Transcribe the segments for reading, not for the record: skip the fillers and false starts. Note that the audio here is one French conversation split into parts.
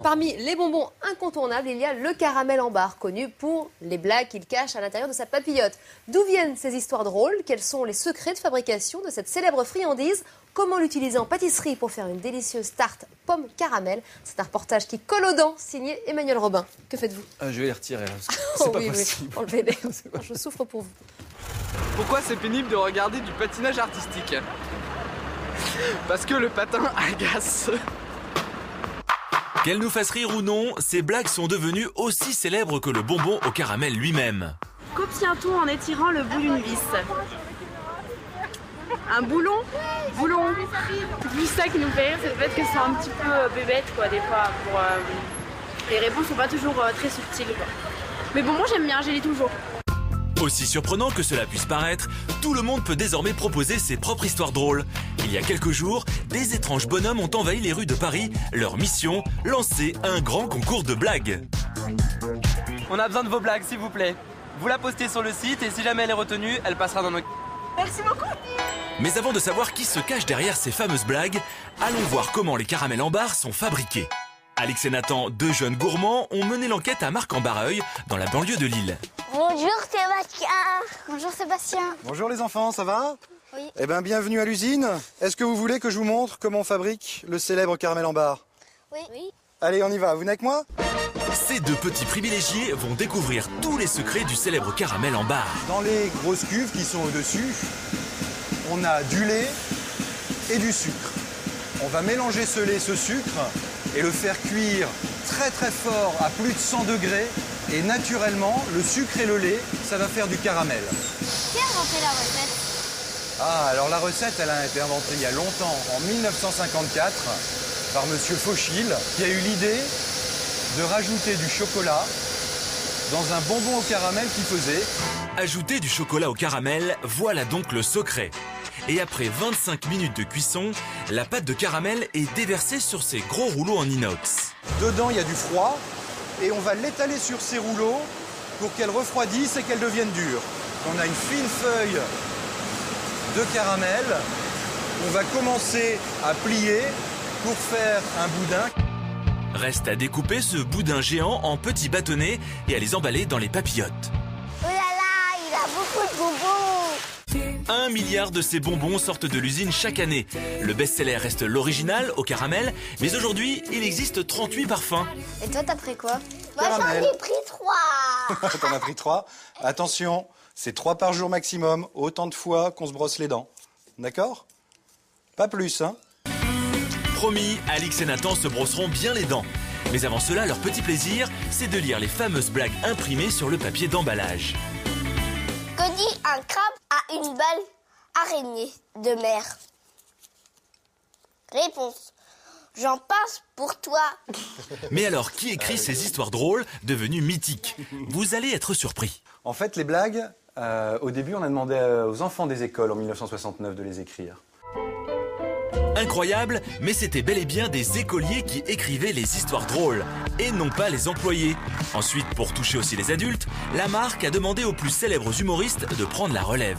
Parmi les bonbons incontournables, il y a le caramel en barre, connu pour les blagues qu'il cache à l'intérieur de sa papillote. D'où viennent ces histoires drôles? Quels sont les secrets de fabrication de cette célèbre friandise? Comment l'utiliser en pâtisserie pour faire une délicieuse tarte pomme caramel? C'est un reportage qui colle aux dents, signé Emmanuel Robin. Que faites-vous? Je vais les retirer, là, parce que c'est pas possible. Oui, enlevez-les. Je souffre pour vous. Pourquoi c'est pénible de regarder du patinage artistique? Parce que le patin agace. Qu'elle nous fasse rire ou non, ces blagues sont devenues aussi célèbres que le bonbon au caramel lui-même. Qu'obtient-on en étirant le bout d'une vis? Un boulon? Boulon. C'est plus ça qui nous fait rire, c'est le fait que c'est un petit peu bébête, quoi, des fois. Les réponses sont pas toujours très subtiles, quoi. Mais bon, moi j'aime bien, j'ai les toujours. Aussi surprenant que cela puisse paraître, tout le monde peut désormais proposer ses propres histoires drôles. Il y a quelques jours, des étranges bonhommes ont envahi les rues de Paris. Leur mission, lancer un grand concours de blagues. On a besoin de vos blagues, s'il vous plaît. Vous la postez sur le site et si jamais elle est retenue, elle passera dans nos... Merci beaucoup. Mais avant de savoir qui se cache derrière ces fameuses blagues, allons voir comment les caramels en barre sont fabriqués. Alix et Nathan, deux jeunes gourmands, ont mené l'enquête à Marc-en-Barreuil, dans la banlieue de Lille. Bonjour Sébastien. Bonjour Sébastien. Bonjour les enfants, ça va? Oui. Eh bien, bienvenue à l'usine. Est-ce que vous voulez que je vous montre comment on fabrique le célèbre caramel en barre? Oui. Allez, on y va, vous venez avec moi? Ces deux petits privilégiés vont découvrir tous les secrets du célèbre caramel en barre. Dans les grosses cuves qui sont au-dessus, on a du lait et du sucre. On va mélanger ce lait, ce sucre, et le faire cuire très très fort à plus de 100 degrés. Et naturellement, le sucre et le lait, ça va faire du caramel. Qui a inventé la recette? Ah, alors la recette, elle a été inventée il y a longtemps, en 1954, par Monsieur Fauchil, qui a eu l'idée de rajouter du chocolat dans un bonbon au caramel qu'il faisait. Ajouter du chocolat au caramel, voilà donc le secret. Et après 25 minutes de cuisson, la pâte de caramel est déversée sur ces gros rouleaux en inox. Dedans, il y a du froid et on va l'étaler sur ces rouleaux pour qu'elle refroidisse et qu'elle devienne dure. On a une fine feuille de caramel. On va commencer à plier pour faire un boudin. Reste à découper ce boudin géant en petits bâtonnets et à les emballer dans les papillotes. Oh là là, il a beaucoup de bonbons. 1 milliard de ces bonbons sortent de l'usine chaque année. Le best-seller reste l'original au caramel, mais aujourd'hui, il existe 38 parfums. Et toi, t'as pris quoi? Moi, Caramel. j'en ai pris 3. T'en as pris 3. Attention, c'est 3 par jour maximum, autant de fois qu'on se brosse les dents. D'accord? Pas plus, hein? Promis, Alix et Nathan se brosseront bien les dents. Mais avant cela, leur petit plaisir, c'est de lire les fameuses blagues imprimées sur le papier d'emballage. Que dit un crabe à une balle araignée de mer? Réponse. J'en passe pour toi. Mais alors, qui écrit ces histoires drôles devenues mythiques? Vous allez être surpris. En fait, les blagues, au début, on a demandé aux enfants des écoles en 1969 de les écrire. Incroyable, mais c'était bel et bien des écoliers qui écrivaient les histoires drôles, et non pas les employés. Ensuite, pour toucher aussi les adultes, la marque a demandé aux plus célèbres humoristes de prendre la relève.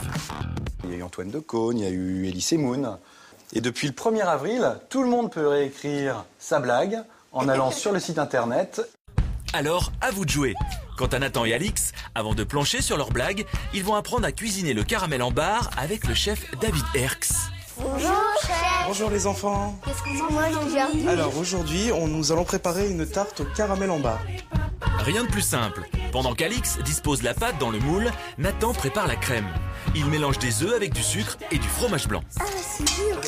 Il y a eu Antoine Decaune, il y a eu Elie Semoun. Et depuis le 1er avril, tout le monde peut réécrire sa blague en allant sur le site internet. Alors, à vous de jouer. Quant à Nathan et Alix, avant de plancher sur leurs blagues, ils vont apprendre à cuisiner le caramel en barre avec le chef David Herx. Bonjour, chef. Bonjour les enfants. Qu'est-ce qu'on mange aujourd'hui? Alors aujourd'hui, nous allons préparer une tarte au caramel en barre. Rien de plus simple. Pendant qu'Alix dispose la pâte dans le moule, Nathan prépare la crème. Il mélange des œufs avec du sucre et du fromage blanc. Ah, c'est dur.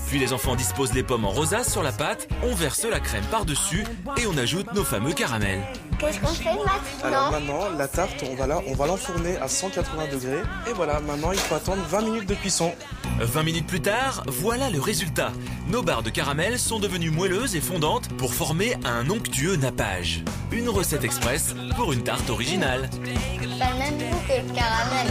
Puis les enfants disposent les pommes en rosace sur la pâte, on verse la crème par-dessus et on ajoute nos fameux caramels. Qu'est-ce qu'on fait maintenant? Alors maintenant, la tarte, on va l'enfourner à 180 degrés. Et voilà, maintenant il faut attendre 20 minutes de cuisson. 20 minutes plus tard, voilà le résultat. Nos barres de caramel sont devenues moelleuses et fondantes pour former un onctueux nappage. Une recette express pour une tarte originale. Pas le même goût que le caramel.